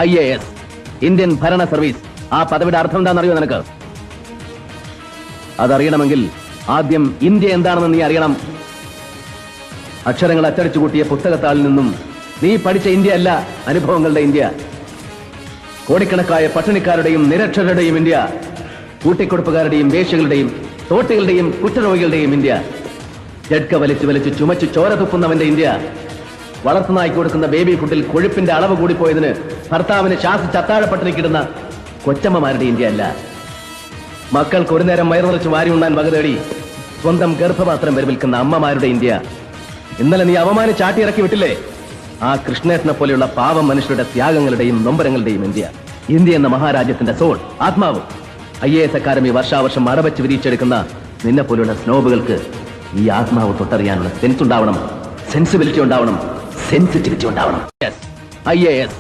IAS, Indian ഭരണ service. ആ പദവിയുടെ അർത്ഥം എന്താണെന്നറിയോ നിനക്ക്? അതറിയണമെങ്കിൽ ആദ്യം ഇന്ത്യ എന്താണെന്ന് നീ അറിയണം. അക്ഷരങ്ങൾ അച്ചടിച്ചു കൂട്ടിയ പുസ്തകത്താളിൽ നിന്നും നീ പഠിച്ച ഇന്ത്യ അല്ല അനുഭവങ്ങളുടെ ഇന്ത്യ. കോടിക്കണക്കായ പട്ടിണിക്കാരുടെയും നിരക്ഷരരുടെയും ഇന്ത്യ, കൂട്ടിക്കൊടുപ്പുകാരുടെയും വേശ്യകളുടെയും തോട്ടികളുടെയും കുറ്റരോഗികളുടെയും ഇന്ത്യ, ജഡ്ക വലിച്ചു വലിച്ച് ചുമച്ചു ചോര തുപ്പുന്നവന്റെ ഇന്ത്യ, വളർത്തുനായി കൊടുക്കുന്ന ബേബി ഫുഡിൽ കൊഴുപ്പിന്റെ അളവ് കൂടിപ്പോയതിന് ഭർത്താവിന് ശാസിച്ച് അത്താഴപ്പട്ടിണിക്കിടുന്ന കൊച്ചമ്മമാരുടെ ഇന്ത്യ അല്ല. മക്കൾക്ക് ഒരു നേരം വയറു നിറച്ച് വാരി ഉണ്ണാൻ വക തേടി സ്വന്തം ഗർഭപാത്രം വരവിൽക്കുന്ന അമ്മമാരുടെ ഇന്ത്യ. ഇന്നലെ നീ അവമാനിച്ചാട്ടി ഇറക്കി വിട്ടില്ലേ, ആ കൃഷ്ണേട്ടനെ പോലെയുള്ള പാവം മനുഷ്യരുടെ ത്യാഗങ്ങളുടെയും നൊമ്പരങ്ങളുടെയും ഇന്ത്യ. ഇന്ത്യ എന്ന മഹാരാജ്യത്തിന്റെ സോൾ, ആത്മാവ്. IAS അക്കാദമി വർഷാവർഷം അടവച്ച് വിരിച്ചെടുക്കുന്ന നിന്നെ പോലെയുള്ള സ്നോബുകൾക്ക് ഈ ആത്മാവ് തൊട്ടറിയാനുള്ള സെൻസ് ഉണ്ടാവണം, സെൻസിബിലിറ്റി ഉണ്ടാവണം, സെൻസിറ്റിവിറ്റി ഉണ്ടാവണം. IAS